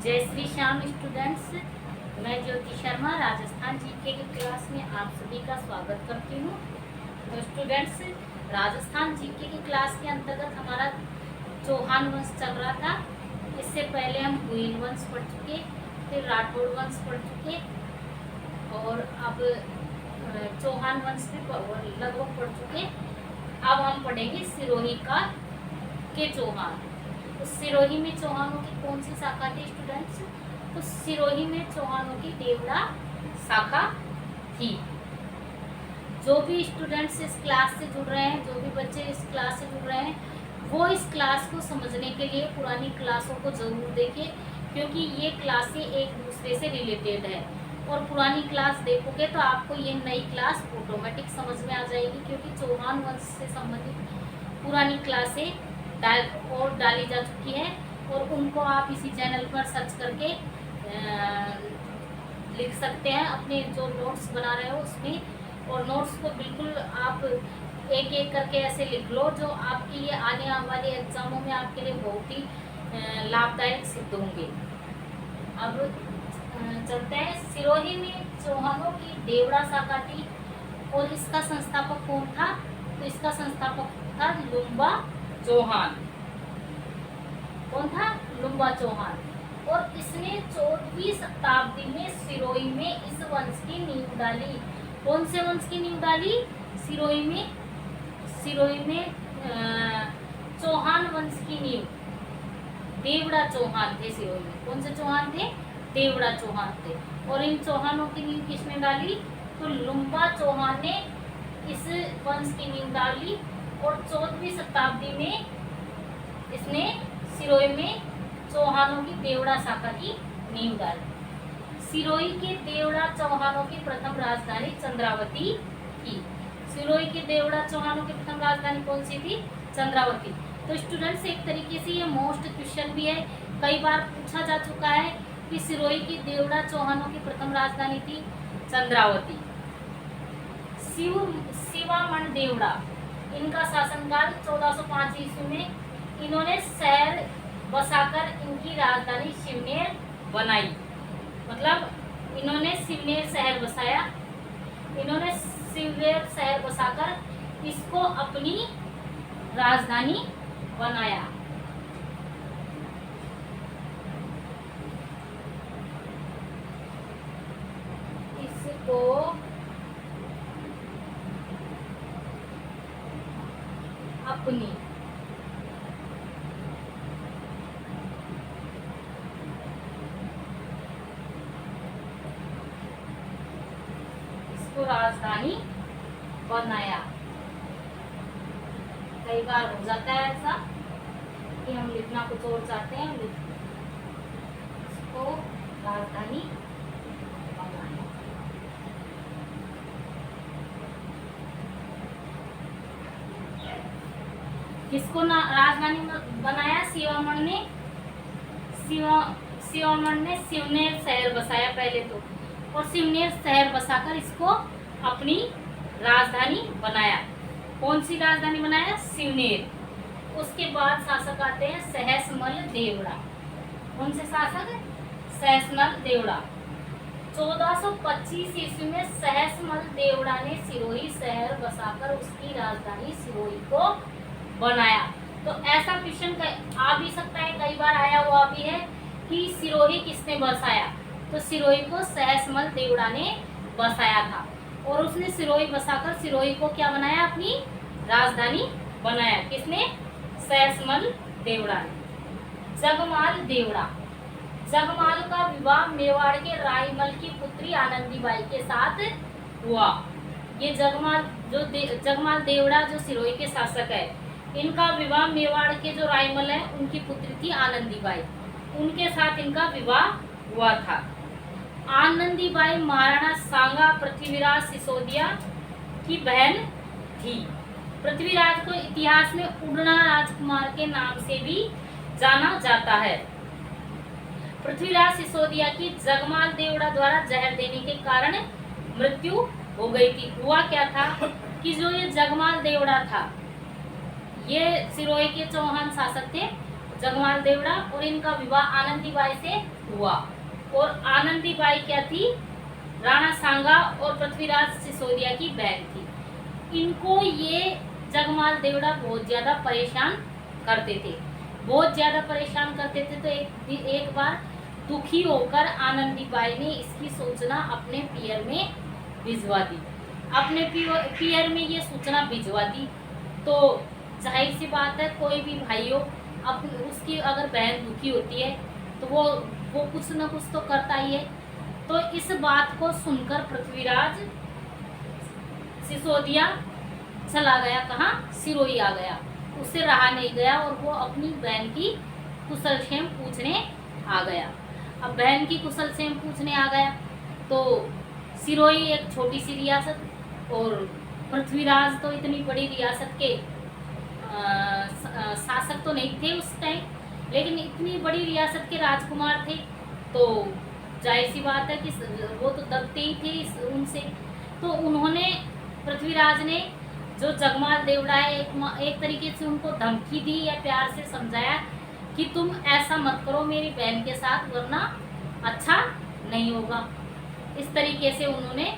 जय श्री श्याम स्टूडेंट्स, मैं ज्योति शर्मा राजस्थान जीके की क्लास में आप सभी का स्वागत करती हूँ। तो स्टूडेंट्स, राजस्थान जीके की क्लास के अंतर्गत हमारा चौहान वंश चल रहा था। इससे पहले हम भुइल वंश पढ़ चुके, फिर राठौड़ वंश पढ़ चुके और अब चौहान वंश भी लगभग पढ़ चुके। अब हम पढ़ेंगे सिरोही के चौहान। तो सिरोही में चौहानों की कौन सी शाखा थी स्टूडेंट्स? तो सिरोही में चौहानों की देवड़ा शाखा थी। जो भी स्टूडेंट्स इस क्लास से जुड़ रहे हैं, जो भी बच्चे इस क्लास से जुड़ रहे हैं, वो इस क्लास को समझने के लिए पुरानी क्लासों को जरूर देखें, क्योंकि ये क्लासें एक दूसरे से रिलेटेड है। और पुरानी क्लास देखोगे तो आपको ये नई क्लास ऑटोमेटिक समझ में आ जाएगी, क्योंकि चौहान वंश से संबंधित पुरानी क्लासें डाली जा चुकी है और उनको आप इसी चैनल पर सर्च करके लिख सकते हैं अपने जो नोट्स बना रहे हो उसमें। और नोट्स को बिल्कुल आप एक एक करके ऐसे लिख लो जो आपके लिए आने वाले एग्जामों में आपके लिए बहुत ही लाभदायक सिद्ध होंगे। अब चलते हैं। सिरोही में चौहानों की देवड़ा शाखा थी और इसका संस्थापक कौन था? तो इसका संस्थापक था लुम्बा चौहान। कौन था? लुम्बा चौहान। और इसने 14वीं शताब्दी में सिरोही में इस वंश की नींव डाली। कौन से वंश की नींव डाली? सिरोही में चौहान वंश की नींव। देवड़ा चौहान थे सिरोही में। कौन से चौहान थे? देवड़ा चौहान थे। और इन चौहानों की नींव किसने डाली? तो लुम्बा चौहान ने इस वंश की नींव डाली और 14वीं शताब्दी में इसने सिरोही में चौहानों की देवड़ा शाखा की नींव डाली। सिरोही के देवड़ा चौहानों की प्रथम राजधानी चंद्रावती थी। सिरोही के देवड़ा चौहानों की प्रथम राजधानी कौन सी थी? चंद्रावती। तो स्टूडेंट्स, एक तरीके से ये मोस्ट क्वेश्चन भी है, कई बार पूछा जा चुका है कि सिरोही की देवड़ा चौहानों की प्रथम राजधानी थी चंद्रावती। शिवामण देवड़ा, इनका शासनकाल 1405 ईस्वी में। इन्होंने शहर बसाकर इनकी राजधानी शिवनेर बनाई। मतलब इन्होंने शिवनेर शहर बसाया। इन्होंने शिवनेर शहर बसाकर इसको अपनी राजधानी बनाया। इसको अपनी राजधानी बनाया। कई बार हो जाता है ऐसा कि हम लिखना कुछ और चाहते हैं, इसको राजधानी बनाया। किसको राजधानी बनाया? शिवामण ने। शिवामण ने शिवनेर शहर बसाया पहले तो, और शिवनेर शहर बसाकर इसको अपनी राजधानी बनाया। कौन सी राजधानी बनाया? शिवनेर। उसके बाद शासक आते हैं सहसमल देवड़ा। कौन से शासक? सहसमल देवड़ा। 1425 ईस्वी में सहसमल देवड़ा ने सिरोही शहर बसाकर उसकी राजधानी सिरोही को बनाया। तो ऐसा क्वेश्चन आ भी सकता है, कई बार आया हुआ भी है कि सिरोही किसने बसाया? तो सिरोही को सहसमल देवड़ा ने बसाया था और उसने सिरोही बसाकर सिरोही को क्या बनाया? अपनी राजधानी बनाया। किसने? सहसमल देवड़ा ने। जगमाल देवड़ा। जगमाल का विवाह मेवाड़ के रायमल की पुत्री आनंदीबाई के साथ हुआ। ये जगमाल देवड़ा जो सिरोही के शासक है, इनका विवाह मेवाड़ के जो रायमल है उनकी पुत्री थी आनंदीबाई, उनके साथ इनका विवाह हुआ था। आनंदीबाई महाराणा सांगा पृथ्वीराज सिसोदिया की बहन थी। पृथ्वीराज को इतिहास में उड़ना राजकुमार के नाम से भी जाना जाता है। पृथ्वीराज सिसोदिया की जगमाल देवड़ा द्वारा जहर देने के कारण मृत्यु हो गई थी। हुआ क्या था कि जो ये जगमाल देवड़ा था, ये सिरोही के चौहान शासक थे जगमाल देवड़ा, और इनका विवाह आनंदी बाई से हुआ। और आनंदी बाई क्या थी? राणा सांगा और पृथ्वीराज सिसोदिया की बहन थी। इनको ये जगमाल देवड़ा बहुत ज्यादा परेशान करते थे, बहुत ज्यादा परेशान करते थे। तो एक बार दुखी होकर आनंदी बाई ने इसकी सूचना अपने पियर में भिजवा दी। अपने पियर में ये सूचना भिजवा दी। तो जाहिर सी बात है, कोई भी भाई हो, उसकी अगर बहन दुखी होती है तो वो कुछ न कुछ तो करता ही है। तो इस बात को सुनकर पृथ्वीराज सिसोदिया चला गया, कहाँ? सिरोही आ गया। उससे रहा नहीं गया और वो अपनी बहन की कुशल क्षेम पूछने आ गया। अब बहन की कुशल क्षेम पूछने आ गया तो सिरोही एक छोटी सी रियासत, और पृथ्वीराज तो इतनी बड़ी रियासत के शासक तो नहीं थे उस टाइम, लेकिन इतनी बड़ी रियासत के राजकुमार थे। तो जाहिर सी बात है कि वो तो डरते ही थे उनसे। तो उन्होंने, पृथ्वीराज ने जो जगमाल देवड़ा है, एक तरीके से उनको धमकी दी या प्यार से समझाया कि तुम ऐसा मत करो मेरी बहन के साथ, वरना अच्छा नहीं होगा। इस तरीके से उन्होंने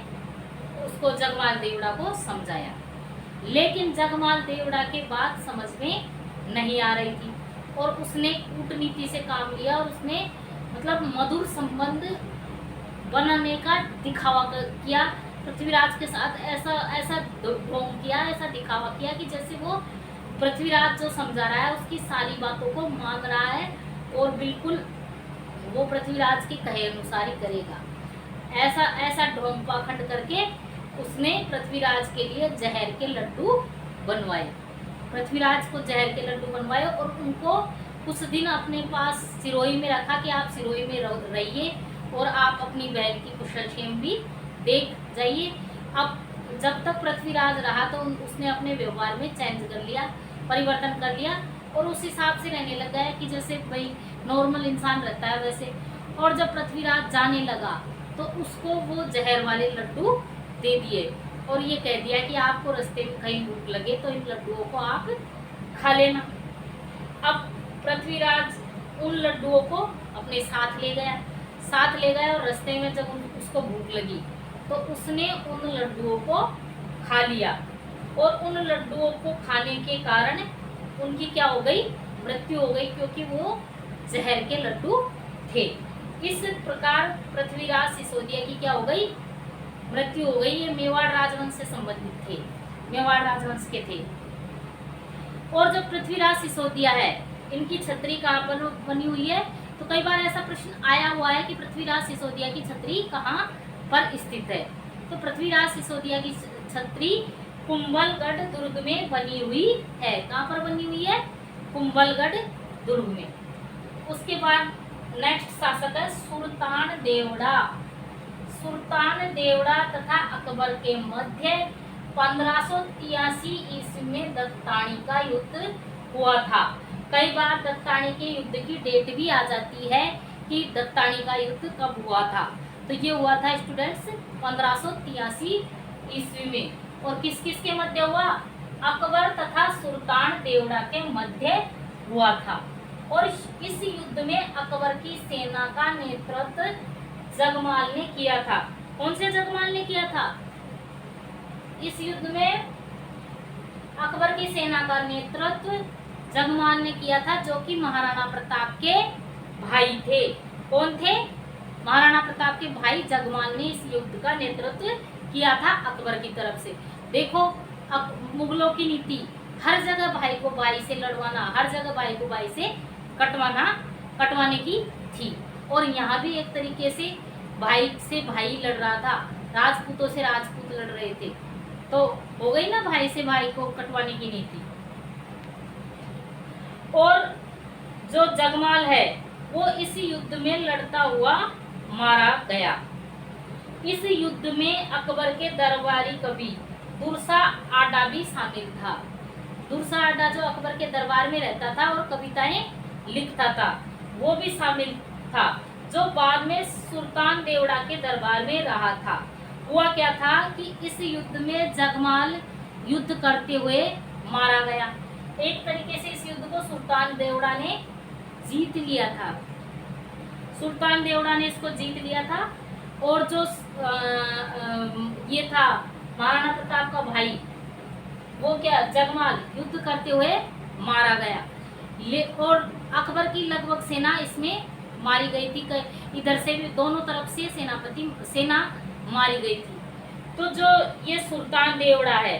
उसको, जगमाल देवड़ा को समझाया। लेकिन जगमाल देवड़ा के बात समझ में नहीं आ रही थी और उसने कूटनीति से काम लिया और उसने मतलब मधुर संबंध बनाने का दिखावा किया पृथ्वीराज के साथ। ऐसा ढोंग किया, ऐसा दिखावा किया कि जैसे वो पृथ्वीराज जो समझा रहा है उसकी सारी बातों को मान रहा है और बिल्कुल वो पृथ्वीराज के कहे अनुसार ही करेगा। ऐसा ढोंग पाखंड करके उसने पृथ्वीराज के लिए जहर के लड्डू बनवाए। पृथ्वीराज को जहर के लड्डू बनवाए और उनको कुछ दिन अपने पास सिरोही में रखा कि आप सिरोही में रहिए और आप अपनी बहन की कुशल क्षेम भी देख जाइए। अब जब तक पृथ्वीराज रहा तो उसने अपने व्यवहार में चेंज कर लिया, परिवर्तन कर लिया और उस हिसाब से रहने लगा है कि जैसे भाई नॉर्मल इंसान रहता है वैसे। और जब पृथ्वीराज जाने लगा तो उसको वो जहर वाले लड्डू दे दिए और ये कह दिया कि आपको रास्ते में कहीं भूख लगे तो इन लड्डुओं को आप खा लेना। अब पृथ्वीराज उन लड्डुओं को अपने साथ ले गया और रास्ते में जब उसको भूख लगी तो उसने उन लड्डुओं को खा लिया और उन लड्डुओं को खाने के कारण उनकी क्या हो गई? मृत्यु हो गई, क्योंकि वो जहर के लड्डू थे। इस प्रकार पृथ्वीराज सिसोदिया की क्या हो गई? मृत्यु हो गई। ये मेवाड़ राजवंश से संबंधित थे, मेवाड़ राजवंश के थे। और जो पृथ्वीराज सिसोदिया है, इनकी छतरी कहाँ पर बनी हुई है? तो कई बार ऐसा प्रश्न आया हुआ है कि पृथ्वीराज सिसोदिया की छतरी कहाँ पर स्थित है। तो पृथ्वीराज सिसोदिया की छतरी कुंभलगढ़ दुर्ग में बनी हुई है। कहाँ पर बनी हुई है? कुंभलगढ़ दुर्ग में। उसके बाद नेक्स्ट शासक है सुल्तान देवड़ा। सुल्तान देवड़ा तथा अकबर के मध्य 1583 ईस्वी में दत्तानी का युद्ध हुआ था। कई बार दत्तानी के युद्ध की डेट भी आ जाती है कि दत्तानी का युद्ध कब हुआ था। तो ये हुआ था स्टूडेंट्स 1583 ईस्वी में। और किस किस के मध्य हुआ? अकबर तथा सुल्तान देवड़ा के मध्य हुआ था। और इस युद्ध में अकबर की सेना का नेतृत्व जगमाल ने किया था। कौन से जगमाल ने किया था? इस युद्ध में अकबर की सेना का नेतृत्व जगमाल ने किया था, जो कि महाराणा प्रताप के भाई थे। कौन थे? महाराणा प्रताप के भाई जगमाल ने इस युद्ध का नेतृत्व किया था अकबर की तरफ से। देखो, अब मुगलों की नीति हर जगह भाई को भाई से लड़वाना, हर जगह भाई को भाई से कटवाने की थी। और यहाँ भी एक तरीके से भाई लड़ रहा था, राजपूतों से राजपूत लड़ रहे थे। तो हो गई ना भाई से भाई को कटवाने की नीति। और जो जगमाल है वो इस युद्ध में लड़ता हुआ मारा गया। इस युद्ध में अकबर के दरबारी कवि दुर्सा आडा भी शामिल था। दुर्सा आडा जो अकबर के दरबार में रहता था और कविताएं लिखता था, वो भी शामिल था, जो बाद में सुल्तान देवड़ा के दरबार में रहा था। हुआ क्या था कि इस युद्ध में जगमाल युद्ध करते हुए मारा गया। एक तरीके से इस युद्ध को सुल्तान देवड़ा ने जीत लिया था। सुल्तान देवड़ा ने इसको जीत लिया था। और जो ये था महाराणा प्रताप का भाई, वो क्या जगमाल, युद्ध करते हुए मारा गया। और अकबर की लगभग सेना इसमें मारी गई थी। इधर से भी दोनों तरफ से सेना मारी गई थी। तो जो ये सुल्तान देवड़ा है,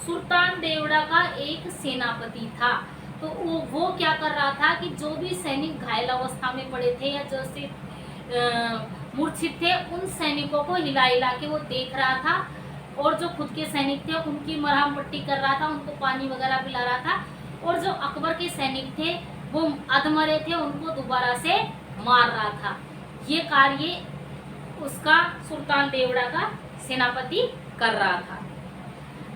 सुल्तान देवड़ा का एक सेनापति था। तो वो क्या कर रहा था कि जो भी सैनिक घायल अवस्था में पड़े थे या जो से मूर्छित थे, उन सैनिकों को हिला हिला के वो देख रहा था। और जो खुद के सैनिक थे उनकी मरहम पट्टी कर रहा था, उनको पानी वगैरह पिला रहा था। और जो अकबर के सैनिक थे वो अधमरे थे, उनको दोबारा से मार रहा था। ये कार्य उसका सुल्तान देवड़ा का सेनापति कर रहा था।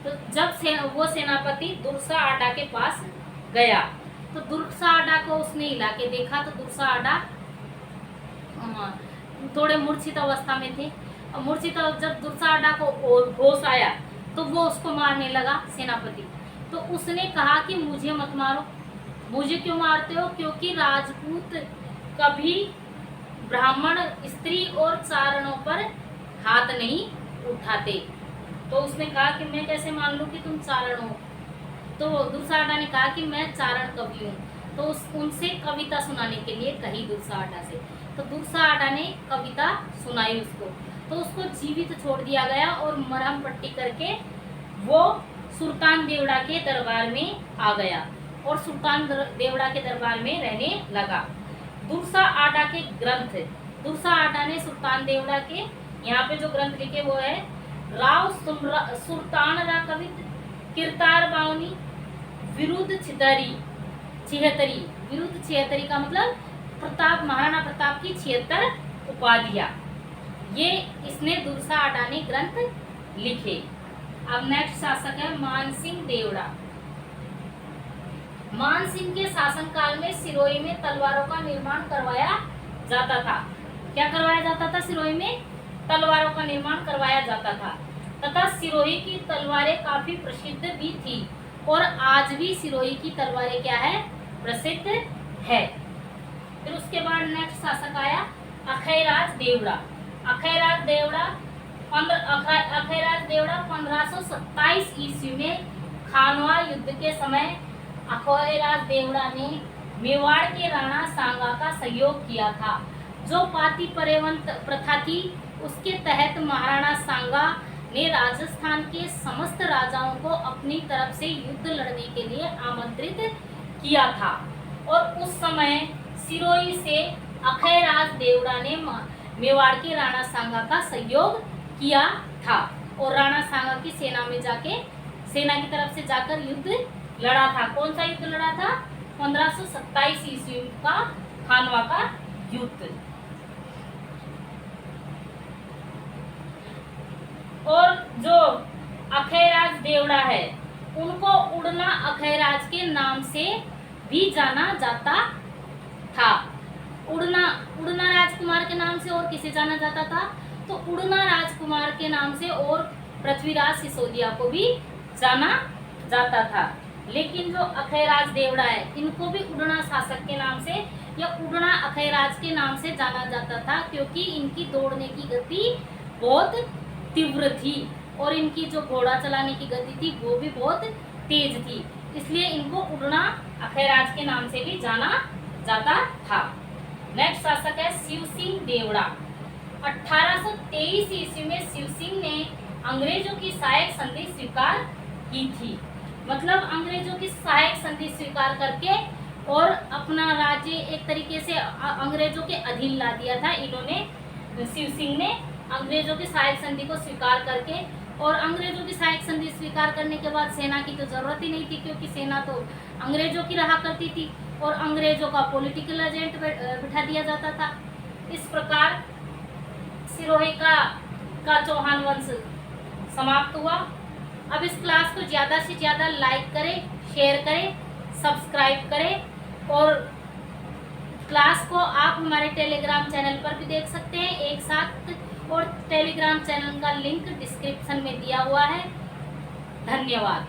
तो जब वो सेनापति दुर्सा आडा के पास गया तो दुर्सा आडा को उसने हिला के देखा तो दुर्सा आडा थोड़े मूर्छित अवस्था में थे। मूर्छित जब दुर्सा आडा को होश आया तो वो उसको मारने लगा सेनापति। तो उसने कहा कि मुझे मत मारो। मुझे क्यों मारते हो? क्योंकि राजपूत कभी ब्राह्मण, स्त्री और चारणों पर हाथ नहीं उठाते। तो उसने कहा कि मैं कैसे मान लूं कि तुम चारण हो? तो दुर्सा आडा ने कहा कि मैं चारण कवि हूँ। तो उनसे कविता सुनाने के लिए कही दुर्सा आडा से। तो दुर्सा आडा ने कविता सुनाई उसको। तो उसको जीवित छोड़ दिया गया और मरहम पट्टी करके वो सुल्तान देवड़ा के दरबार में आ गया और सुल्तान देवड़ा के दरबार में रहने लगा। दुर्सा आडा के ग्रंथ, दुर्सा आडा ने सुल्तान देवड़ा के यहाँ पे जो ग्रंथ लिखे वो है राव सुल्तान रा कवित किरतार बावनी विरुद्ध छिहत्तरी। विरुद्ध छिहत्तरी का मतलब प्रताप, महाराणा प्रताप की 76 उपाधियां। ये इसने दुर्सा आडा ने ग्रंथ लिखे। अब नेक्स्ट शासक है मानसिंह देवड़ा। मानसिंह के शासनकाल में सिरोही में तलवारों का निर्माण करवाया जाता था। क्या करवाया जाता था? सिरोही में तलवारों का निर्माण करवाया जाता था तथा सिरोही की तलवारें काफी प्रसिद्ध भी थी और आज भी सिरोही की तलवारें क्या है? प्रसिद्ध है। फिर उसके बाद नेक्स्ट शासक आया अखैराज देवड़ा। अखैराज देवड़ा 1527 ईस्वी में खानवा युद्ध के समय अखैराज देवड़ा ने मेवाड़ के राणा सांगा का सहयोग किया था। जो पाती परिवहन प्रथा थी उसके तहत महाराणा सांगा ने राजस्थान के समस्त राजाओं को अपनी तरफ से युद्ध लड़ने के लिए आमंत्रित किया था और उस समय सिरोही से अखैराज देवड़ा ने मेवाड़ के राणा सांगा का सहयोग किया था और राणा सांगा की सेना में जाके सेना की तरफ से जाकर युद्ध लड़ा था। कौन सा युद्ध लड़ा था? 1527 ईस्वी का खानवा का युद्ध। और जो अखैराज देवड़ा है उनको उड़ना अखैराज के नाम से भी जाना जाता था। उड़ना राजकुमार के नाम से और किसे जाना जाता था? तो उड़ना राजकुमार के नाम से और पृथ्वीराज सिसोदिया को भी जाना जाता था। लेकिन जो अखैराज देवड़ा है इनको भी उड़ना शासक के नाम से या उड़ना अखैराज के नाम से जाना जाता था क्योंकि इनकी दौड़ने की गति बहुत तीव्र थी और इनकी जो घोड़ा चलाने की गति थी वो भी बहुत तेज थी, इसलिए इनको उड़ना अखैराज के नाम से भी जाना जाता था। नेक्स्ट शासक है शिव सिंह देवड़ा। 1823 ईस्वी में शिव सिंह ने अंग्रेजों की सहायक संधि स्वीकार की थी। मतलब अंग्रेजों की सहायक संधि स्वीकार करके और अपना राज्य एक तरीके से अंग्रेजों के अधीन ला दिया था। इन्होंने, शिव सिंह ने अंग्रेजों की सहायक संधि को स्वीकार करके, और अंग्रेजों की सहायक संधि स्वीकार करने के बाद सेना की तो जरूरत ही नहीं थी क्योंकि सेना तो अंग्रेजों की रहा करती थी और अंग्रेजों का पॉलिटिकल एजेंट बिठा दिया जाता था। इस प्रकार सिरोही का चौहान वंश समाप्त हुआ। अब इस क्लास को ज़्यादा से ज़्यादा लाइक करें, शेयर करें, सब्सक्राइब करें और क्लास को आप हमारे टेलीग्राम चैनल पर भी देख सकते हैं एक साथ, और टेलीग्राम चैनल का लिंक डिस्क्रिप्शन में दिया हुआ है। धन्यवाद।